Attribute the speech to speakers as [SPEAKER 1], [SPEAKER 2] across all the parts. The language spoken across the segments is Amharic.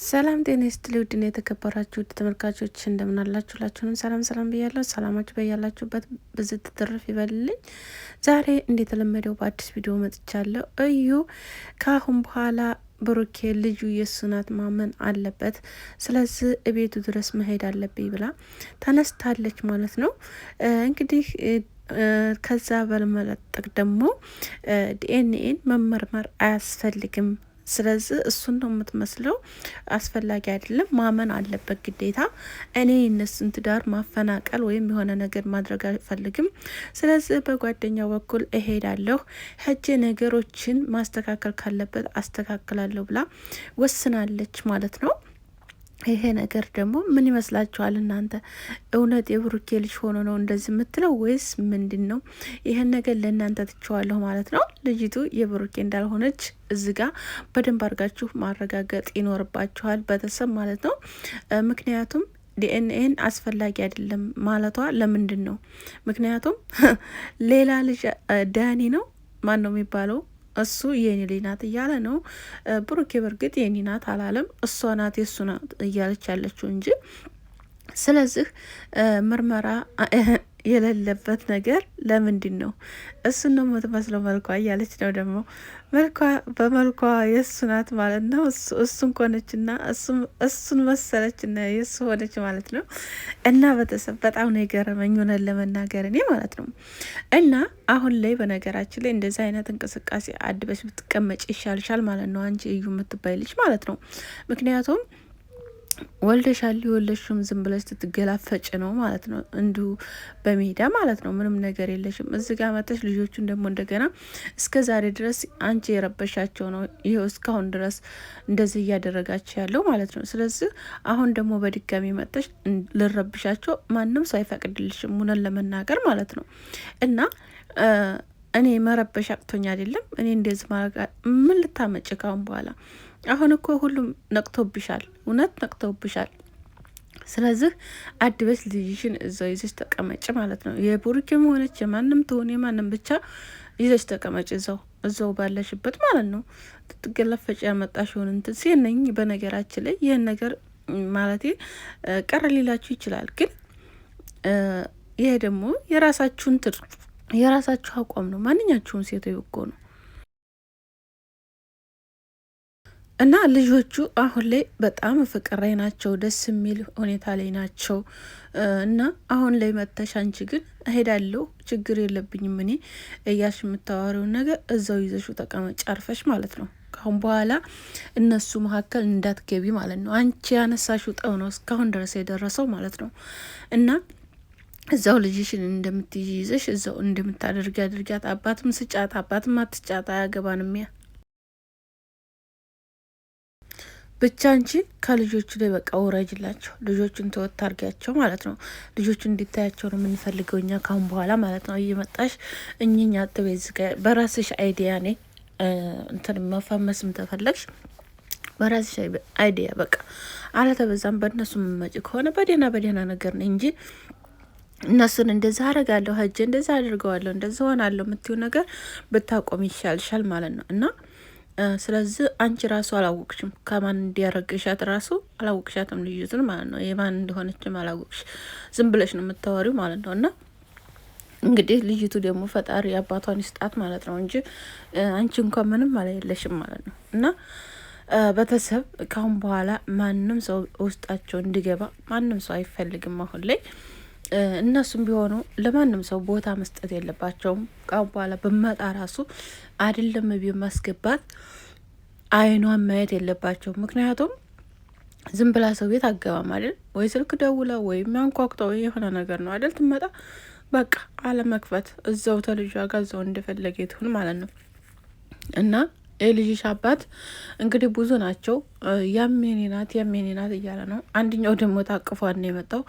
[SPEAKER 1] ሰላም ጤና ይስጥልኝ ውድና የተከበራችሁ ውድ ተመልካቾች እንደምን አላችሁ? ሁላችሁንም ሰላም ብያለሁ። ሰላማችሁ በያላችሁበት ብዝት ትርፍ ይበልልኝ። ዛሬ እንደተለመደው በአዲስ ቪዲዮ መጥቻለሁ። እዩ ከአሁን በኋላ ብሩኬ ልጁ የሱ ናት ማመን አለበት፣ ስለዚህ እቤቱ ድረስ መሄድ አለብኝ ብላ ተነስታለች ማለት ነው። እንግዲህ ከዛ በመለጠቅ ደግሞ ዲኤንኤን መመርመር አያስፈልግም፣ ስለዚህ እሱን ነው የምትመስለው፣ አስፈላጊ አይደለም፣ ማመን አለበት ግዴታ። እኔ እነሱን ትዳር ማፈናቀል ወይም የሆነ ነገር ማድረግ አልፈልግም፣ ስለዚህ በጓደኛው በኩል እሄዳለሁ፣ ሄጄ ነገሮችን ማስተካከል ካለበት አስተካክላለሁ ብላ ወስናለች ማለት ነው። ይሄ ነገር ደግሞ ምን ይመስላችኋል እናንተ? እውነት የብሩኬ ልጅ ሆኖ ነው እንደዚህ የምትለው ወይስ ምንድን ነው? ይህን ነገር ለእናንተ ትችዋለሁ ማለት ነው። ልጅቱ የብሩኬ እንዳልሆነች እዚህ ጋር በደንብ አድርጋችሁ ማረጋገጥ ይኖርባችኋል፣ ቤተሰብ ማለት ነው። ምክንያቱም ዲኤንኤን አስፈላጊ አይደለም ማለቷ ለምንድን ነው? ምክንያቱም ሌላ ልጅ ዳኒ ነው ማን ነው የሚባለው እሱ የኔ ልጅ ናት እያለ ነው። ብሩኬ በርግጥ የኔ ናት አላለም፣ እሷ ናት የእሱ ናት እያለች ያለችው እንጂ። ስለዚህ ምርመራ የሌለበት ነገር ለምንድን ነው? እሱን ነው የምትመስለው መልኳ እያለች ነው ደግሞ መልኳ በመልኳ የእሱ ናት ማለት ነው። እሱን ኮነች ና እሱን መሰለች ና የእሱ ሆነች ማለት ነው። እና ቤተሰብ በጣም ነው የገረመኝ ሆነን ለመናገር እኔ ማለት ነው። እና አሁን ላይ በነገራችን ላይ እንደዚህ አይነት እንቅስቃሴ አድበሽ ብትቀመጭ ይሻልሻል ማለት ነው፣ አንቺ እዩ የምትባይ ልጅ ማለት ነው። ምክንያቱም ወልደሻል፣ የወለሽም ዝም ብለሽ ትትገላፈጭ ነው ማለት ነው፣ እንዲሁ በሜዳ ማለት ነው። ምንም ነገር የለሽም። እዚህ ጋር መጥተሽ ልጆቹን ደግሞ እንደገና እስከ ዛሬ ድረስ አንቺ የረበሻቸው ነው፣ ይኸው እስካሁን ድረስ እንደዚህ እያደረጋቸው ያለው ማለት ነው። ስለዚህ አሁን ደግሞ በድጋሚ መጥተሽ ልረብሻቸው ማንም ሰው አይፈቅድልሽም፣ እውነት ለመናገር ማለት ነው። እና እኔ መረበሽ አቅቶኝ አይደለም። እኔ እንደዚህ ማድረግ ምን ልታመጭ ካሁን በኋላ? አሁን እኮ ሁሉም ነቅቶብሻል፣ እውነት ነቅቶብሻል። ስለዚህ አድበሽ ልጅሽን እዛው ይዘሽ ተቀመጭ ማለት ነው። የቡሩኬም ሆነች የማንም ትሆን የማንም ብቻ ይዘሽ ተቀመጭ እዛው ባለሽበት ማለት ነው። ትትገለፈጭ ያመጣሽውን እንትን ሲነኝ። በነገራችን ላይ ይህን ነገር ማለቴ ቀረ ሊላችሁ ይችላል፣ ግን ይሄ ደግሞ የራሳችሁ አቋም ነው። ማንኛችሁም ሴቶ እኮ ነው። እና ልጆቹ አሁን ላይ በጣም ፍቅር ላይ ናቸው፣ ደስ የሚል ሁኔታ ላይ ናቸው። እና አሁን ላይ መጥተሽ አንቺ ግን እሄዳለሁ ችግር የለብኝም እኔ እያልሽ የምታዋሪውን ነገር እዛው ይዘሹ ተቀመጭ አርፈሽ ማለት ነው። ካሁን በኋላ እነሱ መካከል እንዳትገቢ ማለት ነው። አንቺ ያነሳሽው ጠው ነው እስካሁን ድረስ የደረሰው ማለት ነው። እና እዛው ልጅሽን እንደምትይዥ ይዘሽ እዛው እንደምታደርጊ አድርጊያት። አባትም ስጫት አባትም አትጫት አያገባንም ያ ብቻ አንቺ ከልጆቹ ላይ በቃ ውረጅላቸው፣ ልጆቹን ተወት አርጊያቸው ማለት ነው። ልጆቹን እንዲታያቸው ነው የምንፈልገው እኛ ካሁን በኋላ ማለት ነው። እየመጣሽ እኝኛ ጥቤዝ በራስሽ አይዲያ ኔ እንትን መፈመስም ተፈለግሽ በራስሽ አይዲያ በቃ አለተበዛም። በእነሱ መመጭ ከሆነ በደህና ነገር ነኝ እንጂ እነሱን እንደዛ አረጋለሁ ሀጀ እንደዛ አድርገዋለሁ እንደዛ ሆናለሁ የምትይው ነገር ብታቆም ይሻልሻል ማለት ነው። እና ስለዚህ አንቺ ራሱ አላወቅሽም፣ ከማን እንዲያረግሻት ራሱ አላወቅሻትም ልዩትን ማለት ነው። የማን እንደሆነችም አላወቅሽ፣ ዝም ብለሽ ነው የምታወሪው ማለት ነው። እና እንግዲህ ልዩቱ ደግሞ ፈጣሪ አባቷን ይስጣት ማለት ነው እንጂ አንቺ እንኳን ምንም ማለት የለሽም ማለት ነው። እና ቤተሰብ ካሁን በኋላ ማንም ሰው ውስጣቸው እንዲገባ ማንም ሰው አይፈልግም አሁን ላይ። እነሱም ቢሆኑ ለማንም ሰው ቦታ መስጠት የለባቸውም። ካሁን በኋላ በመጣ ራሱ አይደለም ማስገባት አይኗን ማየት የለባቸውም። ምክንያቱም ዝም ብላ ሰው ቤት አገባም አይደል? ወይ ስልክ ደውላ ወይም ያንኳኩተው የሆነ ነገር ነው አይደል? ትመጣ በቃ አለመክፈት እዛው ተልጇ ጋር እዛው እንደፈለገ ትሁን ማለት ነው። እና የልጅሽ አባት እንግዲህ ብዙ ናቸው። ያሜኔ ናት እያለ ነው። አንድኛው ደግሞ ታቅፏን ነው የመጣው።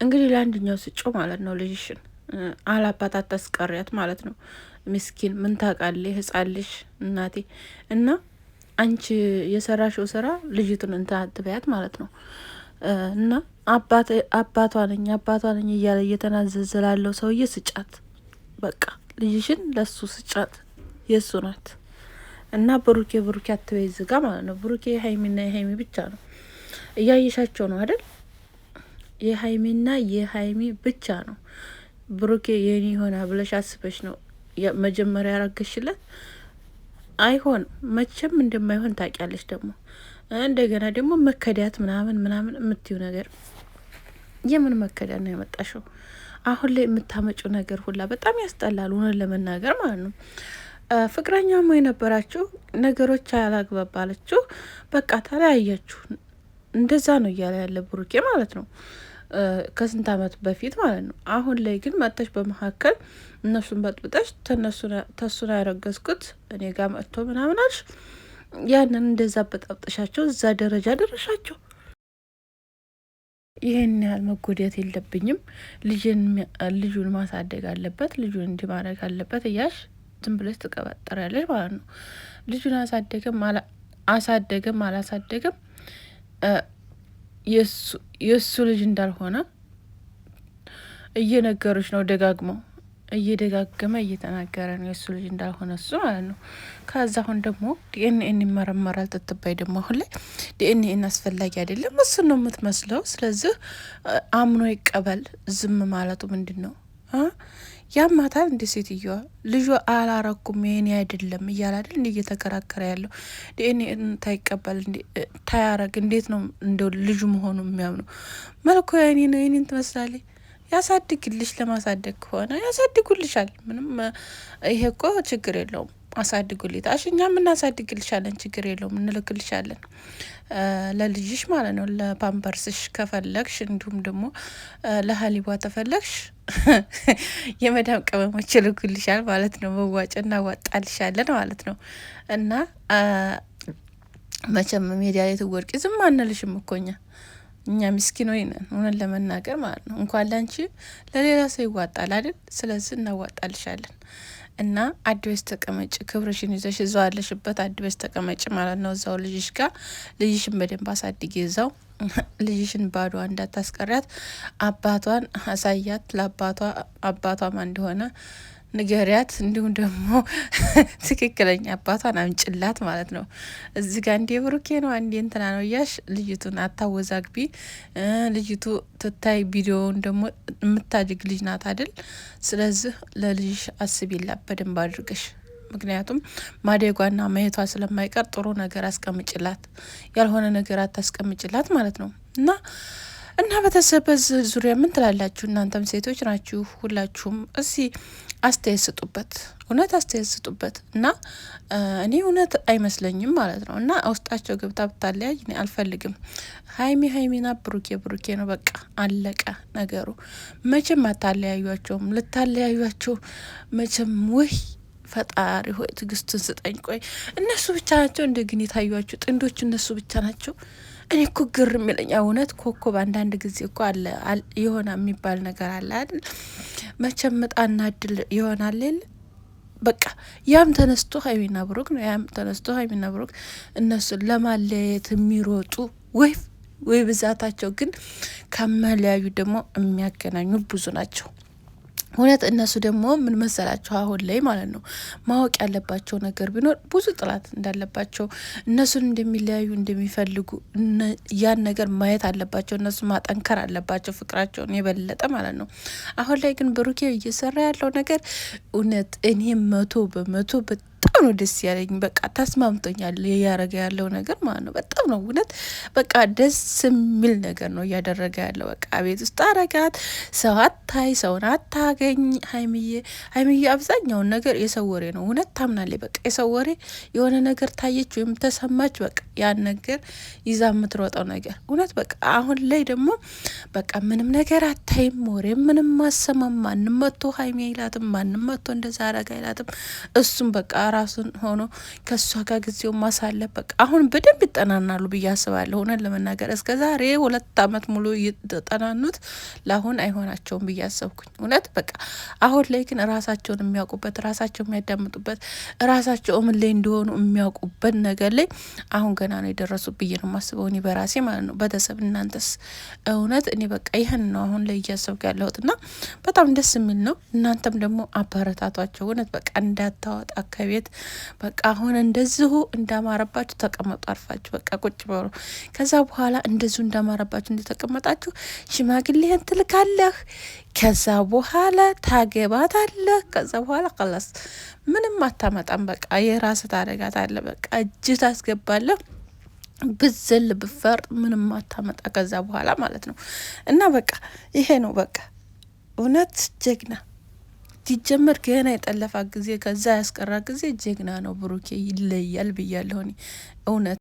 [SPEAKER 1] እንግዲህ ለአንድኛው ስጮ ማለት ነው ልጅሽን አላባት አታስቀሪያት ማለት ነው። ምስኪን ምን ታውቃለህ ህጻን ልጅ እናቴ። እና አንቺ የሰራሽው ስራ ልጅቱን እንትን አትበያት ማለት ነው። እና አባቷ ነኝ እያለ እየተናዘዘ ላለው ሰውዬ ስጫት፣ በቃ ልጅሽን ለሱ ስጫት፣ የሱ ናት። እና ብሩኬ አትበይ ዝጋ ማለት ነው። ብሩኬ ሀይሚና የሀይሚ ብቻ ነው። እያየሻቸው ነው አይደል? የሀይሚና የሀይሚ ብቻ ነው። ብሩኬ የኔ ሆና ብለሽ አስበሽ ነው መጀመሪያ ያረገሽለት። አይሆንም፣ መቼም እንደማይሆን ታውቂያለሽ። ደግሞ እንደገና ደግሞ መከዳት ምናምን ምናምን የምትዩ ነገር የምን መከዳት ነው ያመጣሽው? አሁን ላይ የምታመጪው ነገር ሁላ በጣም ያስጠላል፣ ሆነን ለመናገር ማለት ነው። ፍቅረኛሞ የነበራችሁ ነገሮች አላግባባለችሁ፣ በቃ ተለያያችሁ። እንደዛ ነው እያለ ያለ ብሩኬ ማለት ነው፣ ከስንት አመት በፊት ማለት ነው። አሁን ላይ ግን መጥተሽ በመካከል እነሱን በጥብጠሽ ተሱን ያረገዝኩት እኔ ጋር መጥቶ ምናምን አልሽ። ያንን እንደዛ በጣብጠሻቸው እዛ ደረጃ ደረሻቸው። ይህን ያህል መጎዳት የለብኝም፣ ልጁን ማሳደግ አለበት፣ ልጁን እንዲህ ማድረግ አለበት እያልሽ ዝም ብለሽ ትቀባጠሪያለሽ ማለት ነው። ልጁን አሳደገም አላሳደገም የእሱ ልጅ እንዳልሆነ እየነገሮች ነው። እየደጋገመ እየተናገረ ነው የእሱ ልጅ እንዳልሆነ እሱ ማለት ነው። ከዛ አሁን ደግሞ ዲኤንኤን ይመረመራል ትትባይ ደግሞ አሁን ላይ ዲኤንኤን አስፈላጊ አይደለም፣ እሱን ነው የምትመስለው። ስለዚህ አምኖ ይቀበል። ዝም ማለቱ ምንድን ነው? ያማታል እንደ ሴትዮዋ ልጁ አላረኩም የኔ አይደለም እያለ አይደል እንዲ እየተከራከረ ያለው። ዲኤንኤን ታይቀበል ታያረግ እንዴት ነው እንደው ልጁ መሆኑ የሚያምነው? መልኩ የኔ ነው የኔን ትመስላለች። ያሳድግልሽ፣ ለማሳደግ ከሆነ ያሳድጉልሻል። ምንም ይሄ እኮ ችግር የለውም። አሳድጉልታሽ፣ እኛም እናሳድግልሻለን፣ ችግር የለውም፣ እንልክልሻለን ለልጅሽ ማለት ነው። ለፓምፐርስሽ ከፈለግሽ እንዲሁም ደግሞ ለሀሊቧ ተፈለግሽ የመዳም ቅመሞች ይልኩልሻል ማለት ነው። መዋጮ እናዋጣልሻለን ማለት ነው። እና መቼም ሜዲያ ላይ ትወድቂ ዝም አንልሽም እኮ እኛ ምስኪኖች ነን፣ እውነት ለመናገር ማለት ነው። እንኳን ላንቺ ለሌላ ሰው ይዋጣል አይደል? ስለዚህ እናዋጣልሻለን። እና አድበሽ ተቀመጭ፣ ክብርሽን ይዘሽ እዛው አለሽበት አድበሽ ተቀመጭ ማለት ነው። እዛው ልጅሽ ጋር ልጅሽን በደንብ አሳድጊ። እዛው ልጅሽን ባዷ እንዳታስቀሪያት። አባቷን አሳያት፣ ለአባቷ አባቷም እንደሆነ ንገሪያት። እንዲሁም ደግሞ ትክክለኛ አባቷን አምጭላት ማለት ነው። እዚህ ጋር እንዴ ብሩኬ ነው አንዴ እንትና ነው እያሽ ልጅቱን አታወዛግቢ። ልጅቱ ትታይ ቪዲዮውን ደግሞ የምታድግ ልጅ ናት አይደል? ስለዚህ ለልጅሽ አስቢላት በደንብ አድርገሽ። ምክንያቱም ማደጓና ማየቷ ስለማይቀር ጥሩ ነገር አስቀምጭላት፣ ያልሆነ ነገር አታስቀምጭላት ማለት ነው። እና በተሰበዝ ዙሪያ ምን ትላላችሁ? እናንተም ሴቶች ናችሁ ሁላችሁም። እስቲ አስተያየት ስጡበት፣ እውነት አስተያየት ስጡበት። እና እኔ እውነት አይመስለኝም ማለት ነው። እና ውስጣቸው ገብታ ብታለያይ እኔ አልፈልግም። ሀይሚና ብሩኬ ነው በቃ አለቀ ነገሩ። መቼም አታለያዩቸውም። ልታለያዩቸው መቼም ውይ ፈጣሪ ሆይ ትግስቱን ስጠኝ። ቆይ እነሱ ብቻ ናቸው እንደ ግን የታዩቸው ጥንዶች እነሱ ብቻ ናቸው? እኔ እኮ ግር የሚለኝ እውነት ኮከብ አንዳንድ ጊዜ እኮ አለ የሆነ የሚባል ነገር አለ አይደል? መቼም ምጣና እድል ይሆናል የለ በቃ ያም ተነስቶ ሀይሚና ብሩክ ነው፣ ያም ተነስቶ ሀይሚና ብሩክ እነሱን ለማለያየት የሚሮጡ ወይ ብዛታቸው ግን ከመለያዩ ደግሞ የሚያገናኙ ብዙ ናቸው። እውነት እነሱ ደግሞ ምን መሰላቸው አሁን ላይ ማለት ነው ማወቅ ያለባቸው ነገር ቢኖር ብዙ ጥላት እንዳለባቸው፣ እነሱን እንደሚለያዩ እንደሚፈልጉ ያን ነገር ማየት አለባቸው። እነሱ ማጠንከር አለባቸው ፍቅራቸውን የበለጠ ማለት ነው። አሁን ላይ ግን ብሩኬ እየሰራ ያለው ነገር እውነት እኔ 100% በጣም ነው ደስ ያለኝ። በቃ ተስማምቶኛል እያደረገ ያለው ነገር ማለት ነው። በጣም ነው እውነት በቃ ደስ የሚል ነገር ነው እያደረገ ያለው። በቃ ቤት ውስጥ አረጋት፣ ሰው አታይ፣ ሰውን አታገኝ። ሀይሚዬ አብዛኛውን ነገር የሰው ወሬ ነው። እውነት ታምናለች። በቃ የሰው ወሬ የሆነ ነገር ታየች ወይም ተሰማች፣ በቃ ያን ነገር ይዛ የምትሮጠው ነገር እውነት በቃ አሁን ላይ ደግሞ በቃ ምንም ነገር አታይም፣ ወሬ ምንም ማሰማም። ማንም መጥቶ ሀይሚ አይላትም፣ ማንም መጥቶ እንደዛ አረጋ አይላትም። እሱም በቃ ራሱን ሆኖ ከሷ ጋር ጊዜው ማሳለፍ በቃ አሁን በደንብ ይጠናናሉ ብዬ አስባለሁ። እውነት ለመናገር እስከ ዛሬ 2 አመት ሙሉ እየተጠናኑት ለአሁን አይሆናቸውም ብዬ አሰብኩኝ። እውነት በቃ አሁን ላይ ግን ራሳቸውን የሚያውቁበት፣ ራሳቸው የሚያዳምጡበት፣ ራሳቸው ምን ላይ እንደሆኑ የሚያውቁበት ነገር ላይ አሁን ገና ነው የደረሱ ብዬ ነው የማስበው እኔ በራሴ ማለት ነው። ቤተሰብ እናንተስ? እውነት እኔ በቃ ይህን ነው አሁን ላይ እያሰብኩ ያለሁት እና በጣም ደስ የሚል ነው። እናንተም ደግሞ አበረታቷቸው። እውነት በቃ እንዳታወጣ አካባቢ ቤት በቃ አሁን እንደዚሁ እንዳማረባችሁ ተቀመጡ፣ አርፋችሁ በቃ ቁጭ በሉ። ከዛ በኋላ እንደዚሁ እንዳማረባችሁ እንደተቀመጣችሁ ሽማግሌህን ትልካለህ። ከዛ በኋላ ታገባታለህ። ከዛ በኋላ ቀላስ ምንም አታመጣም። በቃ የራስ ታደርጋታለህ። በቃ እጅ ታስገባለህ። ብዝል ብፈር ምንም አታመጣ ከዛ በኋላ ማለት ነው። እና በቃ ይሄ ነው በቃ እውነት ጀግና ሲጀመር ገና የጠለፋ ጊዜ ከዛ ያስቀራ ጊዜ ጀግና ነው ብሩኬ፣ ይለያል ብያለሁ እኔ እውነት።